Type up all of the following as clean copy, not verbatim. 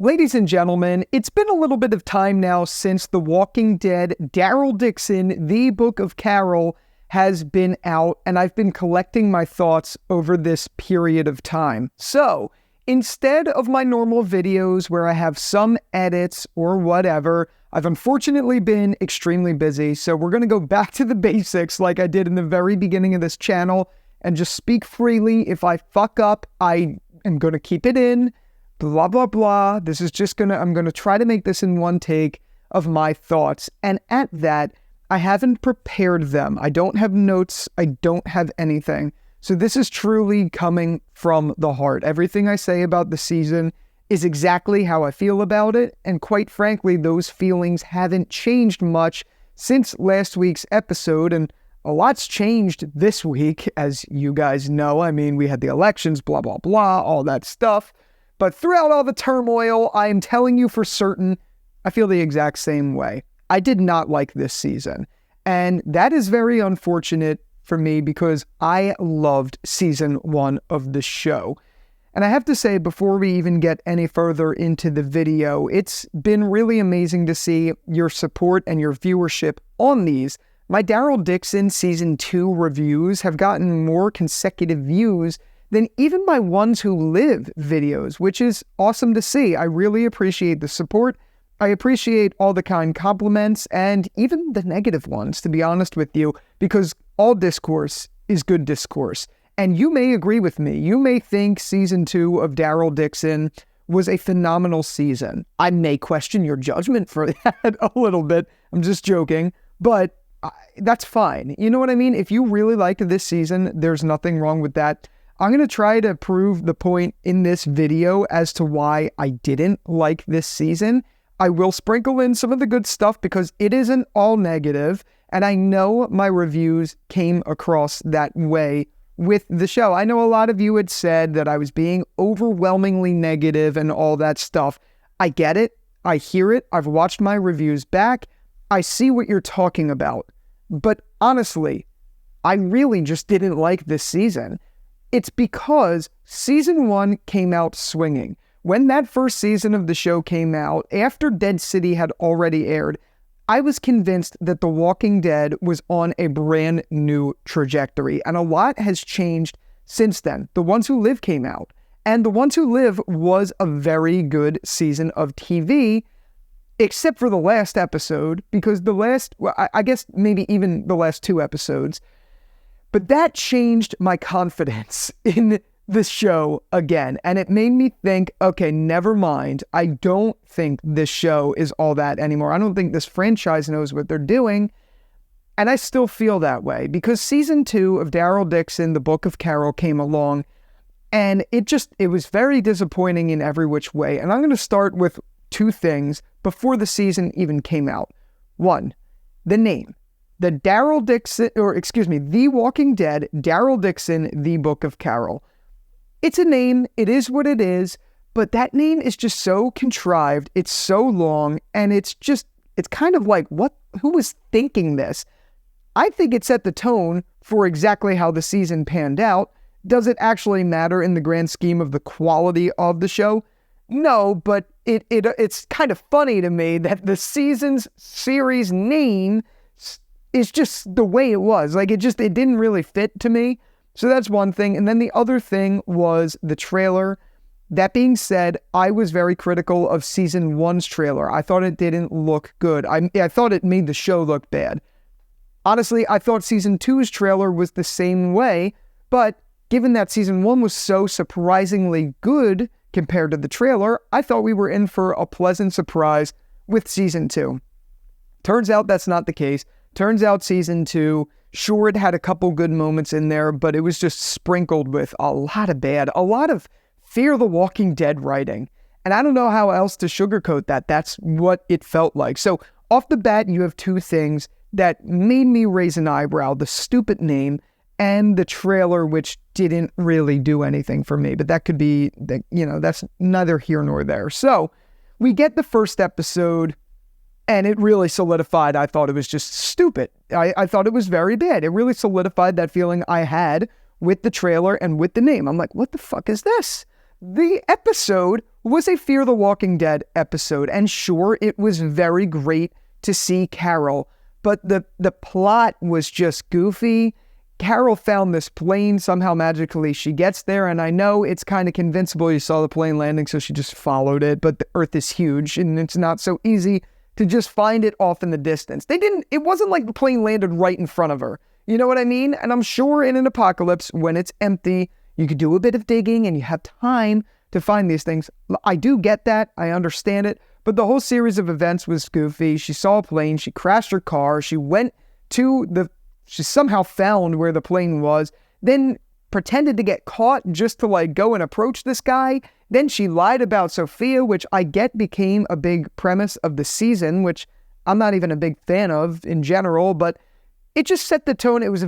Ladies and gentlemen, it's been a little bit of time now since The Walking Dead Daryl Dixon, The Book of Carol, has been out, and I've been collecting my thoughts over this period of time. So, instead of my normal videos where I have some edits or whatever, I've unfortunately been extremely busy, so we're going to go back to the basics like I did in the very beginning of this channel, and just speak freely. If I fuck up, I am going to keep it in. Blah, blah, blah. This is just I'm going to try to make this in one take of my thoughts. And at that, I haven't prepared them. I don't have notes. I don't have anything. So this is truly coming from the heart. Everything I say about the season is exactly how I feel about it. And quite frankly, those feelings haven't changed much since last week's episode. And a lot's changed this week, as you guys know. I mean, we had the elections, blah, blah, blah, all that stuff. But throughout all the turmoil, I am telling you for certain, I feel the exact same way. I did not like this season. And that is very unfortunate for me because I loved season 1 of the show. And I have to say, before we even get any further into the video, it's been really amazing to see your support and your viewership on these. My Daryl Dixon season 2 reviews have gotten more consecutive views than even my Ones Who Live videos, which is awesome to see. I really appreciate the support. I appreciate all the kind compliments and even the negative ones, to be honest with you, because all discourse is good discourse. And you may agree with me. You may think season 2 of Daryl Dixon was a phenomenal season. I may question your judgment for that a little bit. I'm just joking, but that's fine. You know what I mean? If you really liked this season, there's nothing wrong with that. I'm going to try to prove the point in this video as to why I didn't like this season. I will sprinkle in some of the good stuff because it isn't all negative, and I know my reviews came across that way with the show. I know a lot of you had said that I was being overwhelmingly negative and all that stuff. I get it. I hear it. I've watched my reviews back. I see what you're talking about. But honestly, I really just didn't like this season. It's because season 1 came out swinging. When that first season of the show came out, after Dead City had already aired, I was convinced that The Walking Dead was on a brand new trajectory, and a lot has changed since then. The Ones Who Live came out, and The Ones Who Live was a very good season of TV, except for the last episode, because I guess maybe even the last 2 episodes. But that changed my confidence in the show again. And it made me think, okay, never mind. I don't think this show is all that anymore. I don't think this franchise knows what they're doing. And I still feel that way because season 2 of Daryl Dixon, The Book of Carol, came along. And it was very disappointing in every which way. And I'm going to start with 2 things before the season even came out. 1, the name. The Walking Dead, Daryl Dixon, The Book of Carol. It's a name, it is what it is, but that name is just so contrived, it's so long, and it's kind of like, who was thinking this? I think it set the tone for exactly how the season panned out. Does it actually matter in the grand scheme of the quality of the show? No, but it's kind of funny to me that the season's series name is just the way it was. Like, it didn't really fit to me. So that's one thing. And then the other thing was the trailer. That being said, I was very critical of season 1's trailer. I thought it didn't look good. I thought it made the show look bad. Honestly, I thought season 2's trailer was the same way, but given that season 1 was so surprisingly good compared to the trailer, I thought we were in for a pleasant surprise with season 2. Turns out that's not the case. Turns out season 2, sure, it had a couple good moments in there, but it was just sprinkled with a lot of Fear the Walking Dead writing. And I don't know how else to sugarcoat that. That's what it felt like. So off the bat, you have 2 things that made me raise an eyebrow: the stupid name and the trailer, which didn't really do anything for me. But that could be, that's neither here nor there. So we get the first episode, and it really solidified. I thought it was just stupid. I thought it was very bad. It really solidified that feeling I had with the trailer and with the name. I'm like, what the fuck is this? the episode was a Fear the Walking Dead episode, and sure, it was very great to see Carol, but the plot was just goofy. Carol found this plane, somehow magically she gets there, and I know it's kind of convincible you saw the plane landing, so she just followed it, but the Earth is huge, and it's not so easy to just find it off in the distance. It wasn't like the plane landed right in front of her. You know what I mean? And I'm sure in an apocalypse, when it's empty, you could do a bit of digging and you have time to find these things. I do get that. I understand it. But the whole series of events was goofy. She saw a plane. She crashed her car. She somehow found where the plane was, then pretended to get caught just to like go and approach this guy. Then she lied about Sophia, which I get became a big premise of the season, which I'm not even a big fan of in general, but it just set the tone. It was a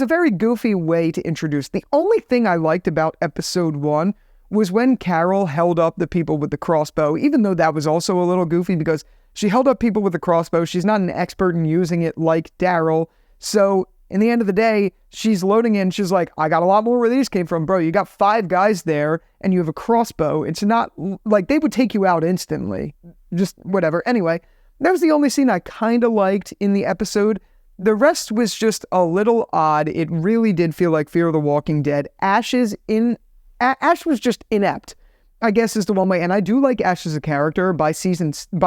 very goofy way to introduce. The only thing I liked about episode 1 was when Carol held up the people with the crossbow, even though that was also a little goofy because she held up people with the crossbow. She's not an expert in using it like Daryl. So in the end of the day, she's loading in. She's like, I got a lot more where these came from, bro. You got 5 guys there and you have a crossbow. It's not like they would take you out instantly. Just whatever. Anyway, that was the only scene I kind of liked in the episode. The rest was just a little odd. It really did feel like Fear of the Walking Dead. Ash was just inept, I guess is the one way. And I do like Ash as a character. By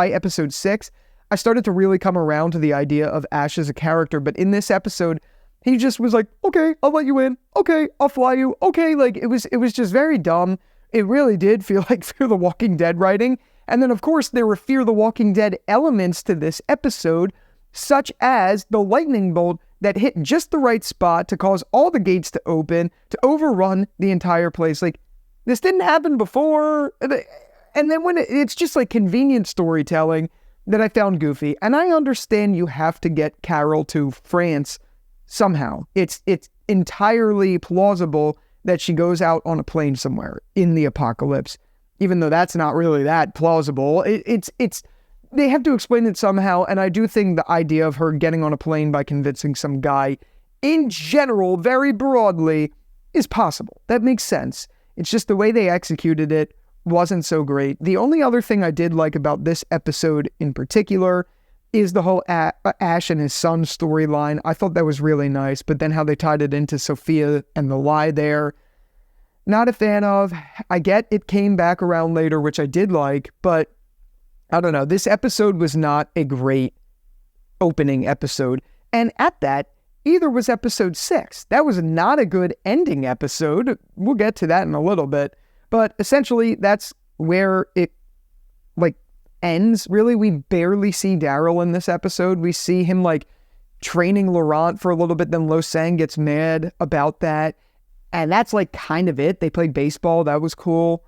episode 6, I started to really come around to the idea of Ash as a character. But in this episode, he just was like, okay, I'll let you in. Okay, I'll fly you. Okay, like it was just very dumb. It really did feel like Fear the Walking Dead writing. And then, of course, there were Fear the Walking Dead elements to this episode, such as the lightning bolt that hit just the right spot to cause all the gates to open, to overrun the entire place. Like, this didn't happen before. And then when it's just like convenient storytelling that I found goofy. And I understand you have to get Carol to France somehow. It's entirely plausible that she goes out on a plane somewhere in the apocalypse, even though that's not really that plausible. They have to explain it somehow, and I do think the idea of her getting on a plane by convincing some guy, in general, very broadly, is possible. That makes sense. It's just the way they executed it wasn't so great. The only other thing I did like about this episode in particular is the whole Ash and his son storyline. I thought that was really nice, but then how they tied it into Sophia and the lie there, not a fan of. I get it came back around later, which I did like, but I don't know. This episode was not a great opening episode. And at that, either was episode 6. That was not a good ending episode. We'll get to that in a little bit. But essentially, that's where it ends. Really, we barely see Daryl in this episode. We see him training Laurent for a little bit. Then Lo-Sang gets mad about that. And that's kind of it. They played baseball. That was cool.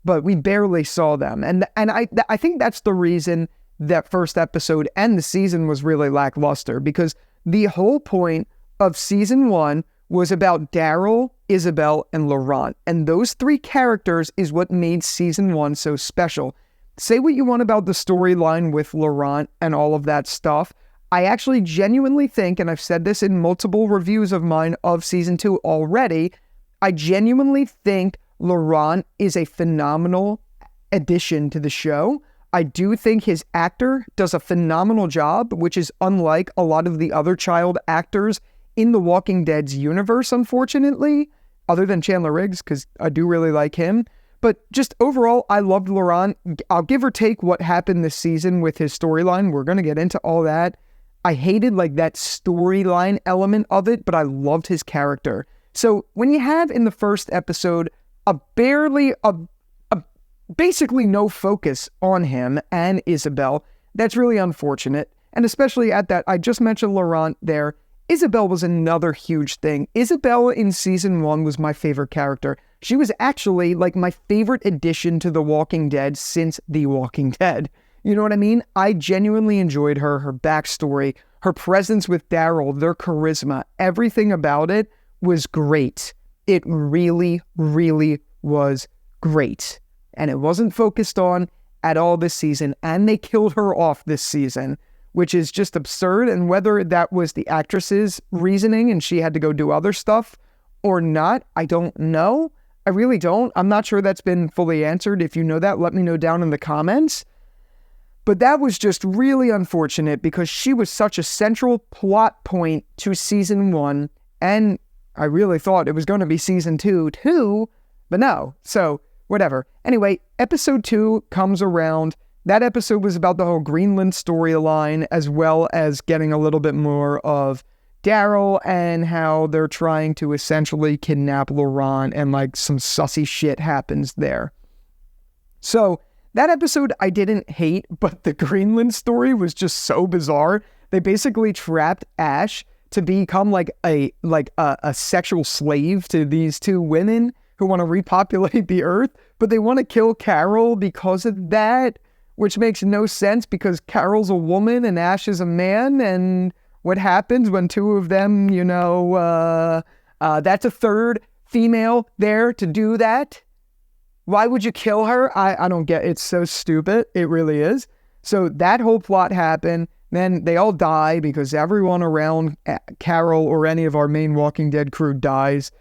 But we barely saw them. And I think that's the reason that first episode and the season was really lackluster, because the whole point of season 1 was about Daryl, Isabel, and Laurent. And those 3 characters is what made season 1 so special. Say what you want about the storyline with Laurent and all of that stuff. I actually genuinely think, and I've said this in multiple reviews of mine of season 2 already, I genuinely think Laurent is a phenomenal addition to the show. I do think his actor does a phenomenal job, which is unlike a lot of the other child actors in The Walking Dead's universe, unfortunately, other than Chandler Riggs, because I do really like him. But just overall, I loved Laurent. I'll give or take what happened this season with his storyline. We're going to get into all that. I hated that storyline element of it, but I loved his character. So when you have in the first episode basically no focus on him and Isabel, that's really unfortunate. And especially at that, I just mentioned Laurent there. Isabel was another huge thing. Isabel in season 1 was my favorite character. She was actually my favorite addition to The Walking Dead since The Walking Dead. You know what I mean? I genuinely enjoyed her backstory, her presence with Daryl, their charisma, everything about it was great. It really, really was great. And it wasn't focused on at all this season. And they killed her off this season, which is just absurd. And whether that was the actress's reasoning and she had to go do other stuff or not, I don't know. I really don't. I'm not sure that's been fully answered. If you know that, let me know down in the comments. But that was just really unfortunate because she was such a central plot point to season 1. And I really thought it was going to be season 2 too, but no. So whatever. Anyway, episode 2 comes around. That episode was about the whole Greenland storyline, as well as getting a little bit more of Daryl and how they're trying to essentially kidnap Laurent, and like some sussy shit happens there. So that episode I didn't hate, but the Greenland story was just so bizarre. They basically trapped Ash to become like a sexual slave to these 2 women who want to repopulate the earth, but they want to kill Carol because of that, which makes no sense because Carol's a woman and Ash is a man. And what happens when 2 of them, that's a third female there to do that? Why would you kill her? I don't get it. It's so stupid. It really is. So that whole plot happened. Then they all die because everyone around Carol or any of our main Walking Dead crew dies.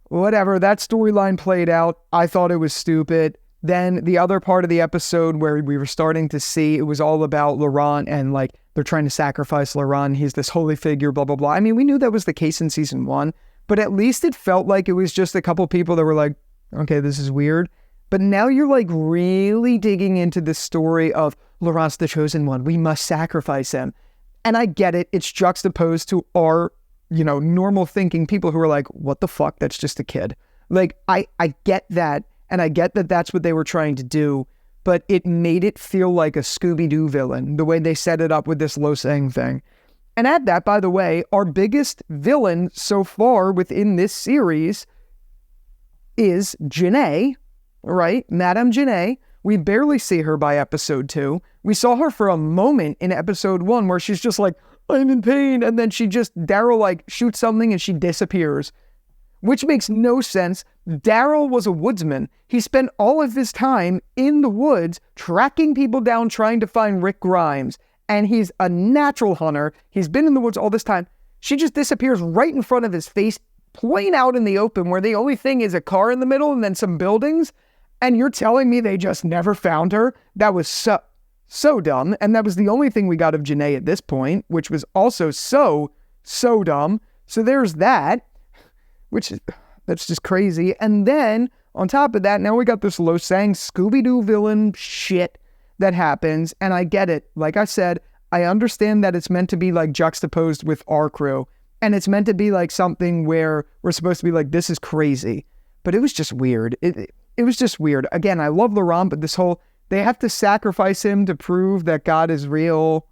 Whatever, that storyline played out. I thought it was stupid. Then the other part of the episode where we were starting to see it was all about Laurent and like they're trying to sacrifice Laurent. He's this holy figure, blah, blah, blah. I mean, we knew that was the case in season 1, but at least it felt like it was just a couple people that were like, okay, this is weird. But now you're like really digging into the story of Laurent's the chosen one. We must sacrifice him. And I get it. It's juxtaposed to our, normal thinking people who are like, what the fuck? That's just a kid. Like, I get that. And I get that that's what they were trying to do. But it made it feel like a Scooby-Doo villain, the way they set it up with this Losang thing. And add that, by the way, our biggest villain so far within this series is Janae, right? Madame Janae. We barely see her by episode 2. We saw her for a moment in episode 1 where she's just like, I'm in pain. And then Daryl like shoots something and she disappears, which makes no sense. Daryl was a woodsman. He spent all of his time in the woods tracking people down trying to find Rick Grimes. And he's a natural hunter. He's been in the woods all this time. She just disappears right in front of his face, plain out in the open where the only thing is a car in the middle and then some buildings. And you're telling me they just never found her? That was so dumb. And that was the only thing we got of Janae at this point, which was also so dumb. So there's that, that's just crazy. And then on top of that, now we got this Losang Scooby-Doo villain shit that happens. And I get it. Like I said, I understand that it's meant to be like juxtaposed with our crew. And it's meant to be like something where we're supposed to be like, this is crazy. But it was just weird. It was just weird. Again, I love Laurent, but this whole, they have to sacrifice him to prove that God is real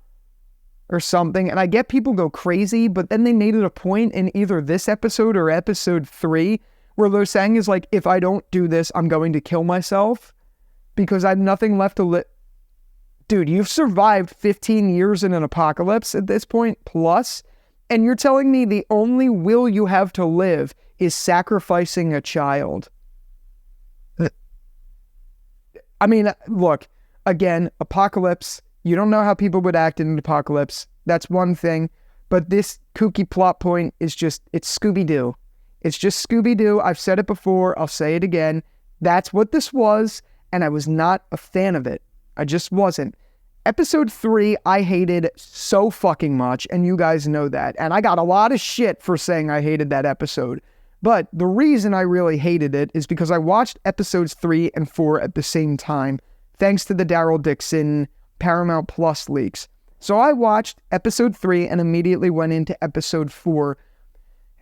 or something. And I get people go crazy, but then they made it a point in either this episode or episode 3 where Losang is like, if I don't do this, I'm going to kill myself because I have nothing left to live. Dude, you've survived 15 years in an apocalypse at this point, plus, and you're telling me the only will you have to live is sacrificing a child. I mean, look, again, apocalypse, you don't know how people would act in an apocalypse. That's one thing. But this kooky plot point is it's Scooby-Doo. It's just Scooby-Doo. I've said it before. I'll say it again. That's what this was, and I was not a fan of it. I just wasn't. Episode 3, I hated so fucking much, and you guys know that. And I got a lot of shit for saying I hated that episode. But the reason I really hated it is because I watched episodes 3 and 4 at the same time, thanks to the Daryl Dixon Paramount Plus leaks. So I watched episode 3 and immediately went into episode 4.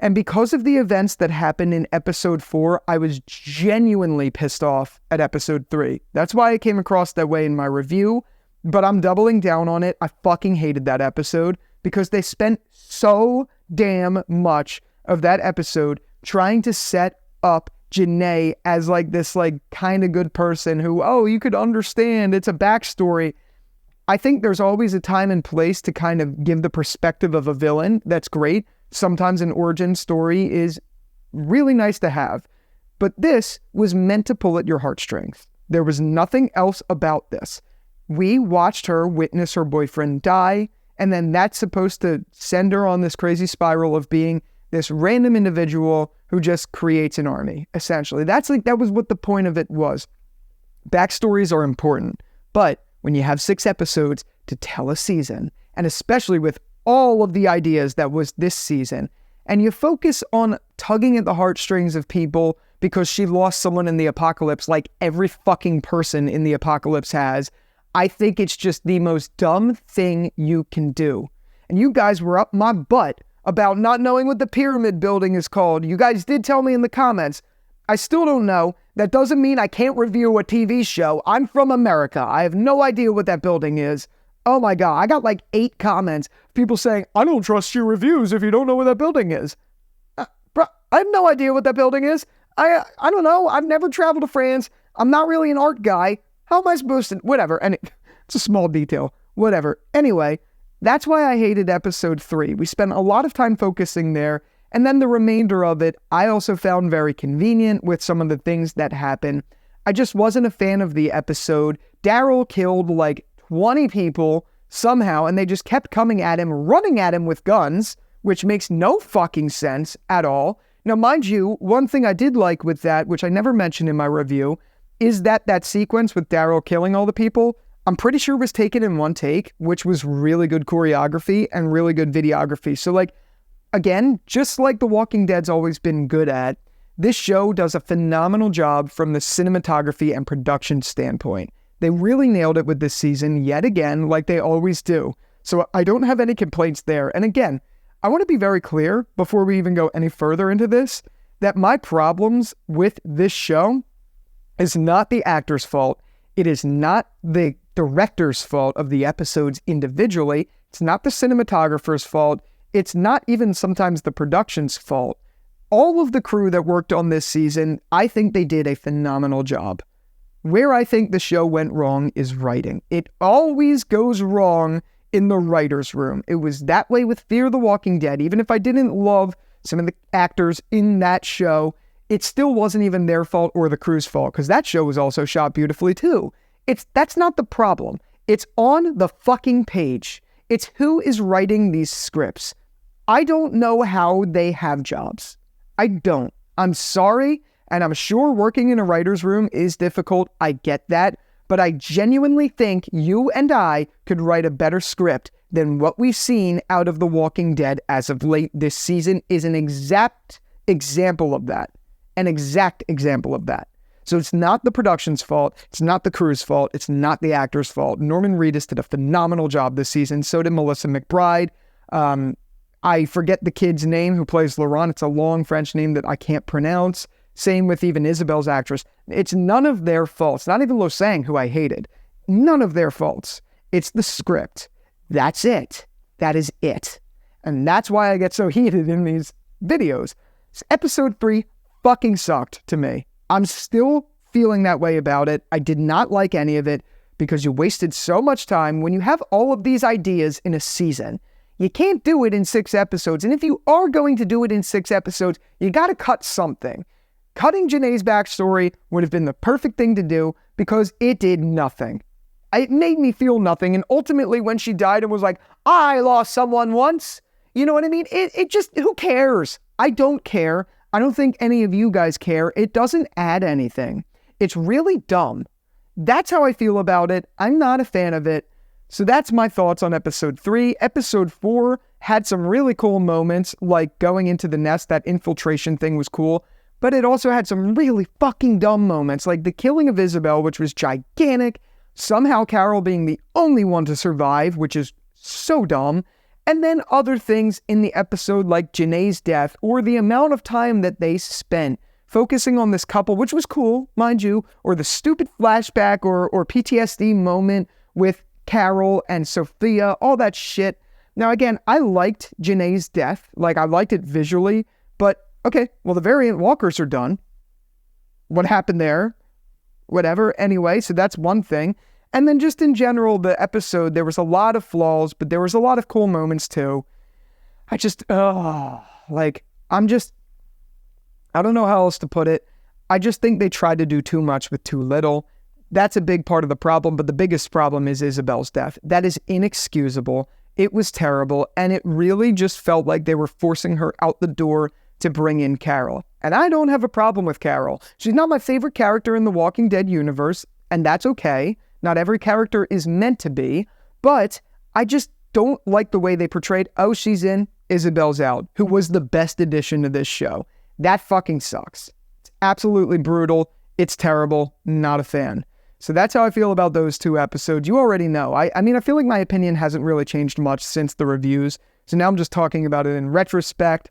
And because of the events that happened in episode 4, I was genuinely pissed off at episode 3. That's why I came across that way in my review, but I'm doubling down on it. I fucking hated that episode because they spent so damn much of that episode trying to set up Janae as like this like kind of good person who, oh, you could understand, it's a backstory. I think there's always a time and place to kind of give the perspective of a villain. That's great. Sometimes an origin story is really nice to have. But this was meant to pull at your heartstrings. There was nothing else about this. We watched her witness her boyfriend die, and then that's supposed to send her on this crazy spiral of being this random individual who just creates an army, essentially. That was what the point of it was. Backstories are important, but when you have 6 episodes to tell a season, and especially with all of the ideas that was this season, and you focus on tugging at the heartstrings of people because she lost someone in the apocalypse like every fucking person in the apocalypse has, I think it's just the most dumb thing you can do. And you guys were up my butt about not knowing what the pyramid building is called. You guys did tell me in the comments. I still don't know. That doesn't mean I can't review a TV show. I'm from America. I have no idea what that building is. Oh my God, I got like 8 comments. People saying, I don't trust your reviews if you don't know what that building is. Bro, I have no idea what that building is. I don't know. I've never traveled to France. I'm not really an art guy. How am I supposed to? Whatever. And it's a small detail. Whatever. Anyway, that's why I hated episode 3. We spent a lot of time focusing there. And then the remainder of it, I also found very convenient with some of the things that happen. I just wasn't a fan of the episode. Daryl killed like 20 people somehow, and they just kept coming at him, running at him with guns, which makes no fucking sense at all. Now, mind you, one thing I did like with that, which I never mentioned in my review, is that sequence with Daryl killing all the people, I'm pretty sure was taken in one take, which was really good choreography and really good videography. So like, again, just like The Walking Dead's always been good at, this show does a phenomenal job from the cinematography and production standpoint. They really nailed it with this season yet again, like they always do. So I don't have any complaints there. And again, I want to be very clear before we even go any further into this, that my problems with this show is not the actor's fault. It is not the director's fault of the episodes individually. It's not the cinematographer's fault. It's not even sometimes the production's fault. All of the crew that worked on this season, I think they did a phenomenal job. Where I think the show went wrong is writing. It always goes wrong in the writer's room. It was that way with Fear the Walking Dead. Even if I didn't love some of the actors in that show, it still wasn't even their fault or the crew's fault, because that show was also shot beautifully too. That's not the problem. It's on the fucking page. It's who is writing these scripts. I don't know how they have jobs. I don't. I'm sorry, and I'm sure working in a writer's room is difficult. I get that. But I genuinely think you and I could write a better script than what we've seen out of The Walking Dead as of late. This season is an exact example of that. An exact example of that. So it's not the production's fault. It's not the crew's fault. It's not the actor's fault. Norman Reedus did a phenomenal job this season. So did Melissa McBride. I forget the kid's name who plays Laurent. It's a long French name that I can't pronounce. Same with even Isabel's actress. It's none of their faults. Not even Lo Sang, who I hated. None of their faults. It's the script. That's it. That is it. And that's why I get so heated in these videos. Episode 3 fucking sucked to me. I'm still feeling that way about it. I did not like any of it because you wasted so much time. When you have all of these ideas in a season, you can't do it in 6 episodes. And if you are going to do it in 6 episodes, you got to cut something. Cutting Janae's backstory would have been the perfect thing to do because it did nothing. It made me feel nothing. And ultimately, when she died and was like, I lost someone once, you know what I mean? It just, who cares? I don't care. I don't think any of you guys care. It doesn't add anything. It's really dumb. That's how I feel about it. I'm not a fan of it. So that's my thoughts on episode 3. Episode 4 had some really cool moments, like going into the nest. That infiltration thing was cool. But it also had some really fucking dumb moments, like the killing of Isabel, which was gigantic. Somehow Carol being the only one to survive, which is so dumb. And then other things in the episode like Janae's death, or the amount of time that they spent focusing on this couple, which was cool, mind you, or the stupid flashback or PTSD moment with Carol and Sophia, all that shit. Now, again, I liked Janae's death. Like, I liked it visually, but okay, well, the variant walkers are done. What happened there? Whatever. Anyway, so that's one thing. And then just in general, the episode, there was a lot of flaws, but there was a lot of cool moments too. I don't know how else to put it. I just think they tried to do too much with too little. That's a big part of the problem, but the biggest problem is Isabel's death. That is inexcusable. It was terrible, and it really just felt like they were forcing her out the door to bring in Carol. And I don't have a problem with Carol. She's not my favorite character in the Walking Dead universe, and that's okay. Not every character is meant to be, but I just don't like the way they portrayed, oh, she's in, Isabel's out, who was the best addition to this show. That fucking sucks. It's absolutely brutal. It's terrible. Not a fan. So that's how I feel about those 2 episodes. You already know. I mean, I feel like my opinion hasn't really changed much since the reviews. So now I'm just talking about it in retrospect.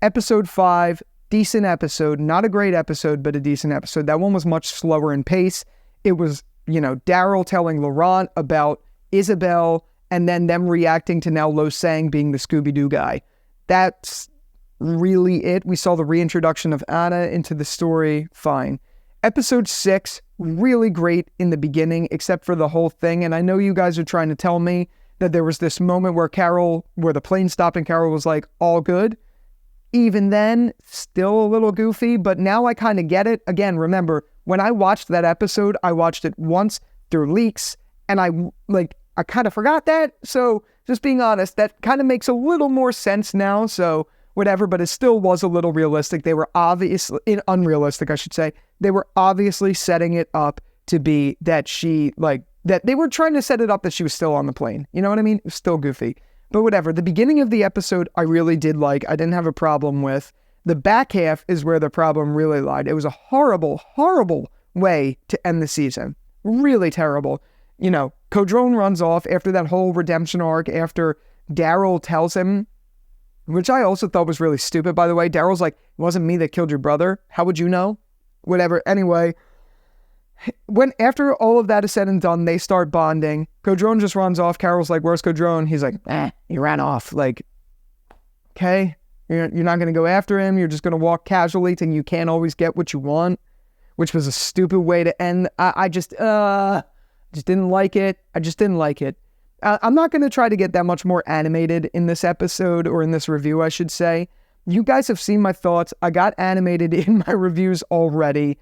Episode 5, decent episode. Not a great episode, but a decent episode. That one was much slower in pace. It was, Daryl telling Laurent about Isabel and then them reacting to now Lo Sang being the Scooby-Doo guy. That's really it. We saw the reintroduction of Anna into the story. Fine. Episode 6, really great in the beginning, except for the whole thing. And I know you guys are trying to tell me that there was this moment where the plane stopped and Carol was like, all good. Even then, still a little goofy, but now I kind of get it. Again, remember, when I watched that episode, I watched it once through leaks, and I kind of forgot that. So just being honest, that kind of makes a little more sense now. So whatever, but it still was a little realistic. They were unrealistic, I should say. They were obviously setting it up to be that that they were trying to set it up that she was still on the plane. You know what I mean? It was still goofy. But whatever. The beginning of the episode, I really did like. I didn't have a problem with. The back half is where the problem really lied. It was a horrible, horrible way to end the season. Really terrible. Codrone runs off after that whole redemption arc, after Daryl tells him, which I also thought was really stupid, by the way. Daryl's like, it wasn't me that killed your brother. How would you know? Whatever. Anyway, after all of that is said and done, they start bonding. Codrone just runs off. Carol's like, where's Codrone? He's like, he ran off. Like, okay, you're not going to go after him. You're just going to walk casually thinking you can't always get what you want, which was a stupid way to end. I just didn't like it. I just didn't like it. I'm not going to try to get that much more animated in this episode, or in this review, I should say. You guys have seen my thoughts. I got animated in my reviews already.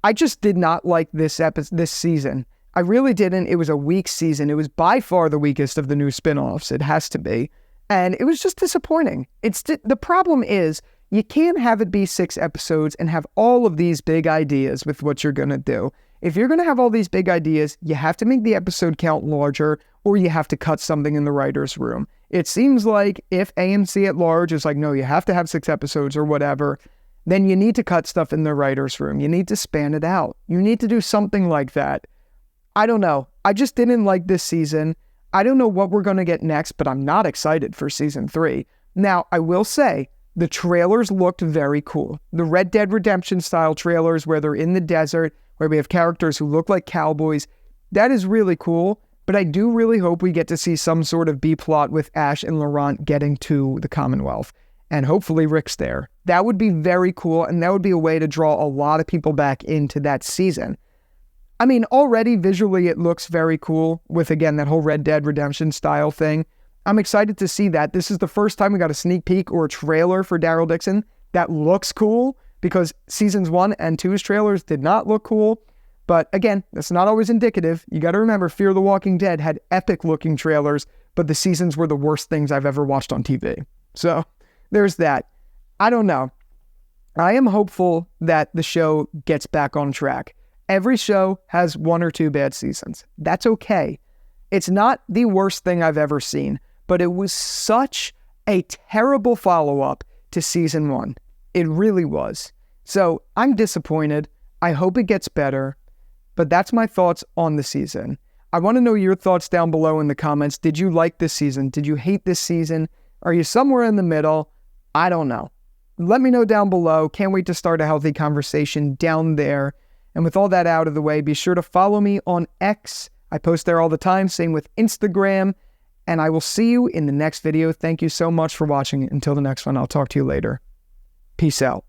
I just did not like this season. I really didn't. It was a weak season. It was by far the weakest of the new spin-offs. It has to be. And it was just disappointing. The problem is, you can't have it be 6 episodes and have all of these big ideas with what you're going to do. If you're going to have all these big ideas, you have to make the episode count larger, or you have to cut something in the writer's room. It seems like if AMC at large is like, no, you have to have 6 episodes or whatever, then you need to cut stuff in the writer's room. You need to span it out. You need to do something like that. I don't know. I just didn't like this season. I don't know what we're going to get next, but I'm not excited for season 3. Now, I will say, the trailers looked very cool. The Red Dead Redemption style trailers where they're in the desert, where we have characters who look like cowboys. That is really cool, but I do really hope we get to see some sort of B-plot with Ash and Laurent getting to the Commonwealth. And hopefully Rick's there. That would be very cool, and that would be a way to draw a lot of people back into that season. I mean, already visually it looks very cool with, again, that whole Red Dead Redemption style thing. I'm excited to see that. This is the first time we got a sneak peek or a trailer for Daryl Dixon that looks cool, because seasons 1 and 2's trailers did not look cool. But again, that's not always indicative. You got to remember, Fear the Walking Dead had epic looking trailers, but the seasons were the worst things I've ever watched on TV. So there's that. I don't know. I am hopeful that the show gets back on track. Every show has 1 or 2 bad seasons. That's okay. It's not the worst thing I've ever seen, but it was such a terrible follow-up to season 1. It really was. So I'm disappointed. I hope it gets better, but that's my thoughts on the season. I want to know your thoughts down below in the comments. Did you like this season? Did you hate this season? Are you somewhere in the middle? I don't know. Let me know down below. Can't wait to start a healthy conversation down there. And with all that out of the way, be sure to follow me on X. I post there all the time. Same with Instagram. And I will see you in the next video. Thank you so much for watching. Until the next one, I'll talk to you later. Peace out.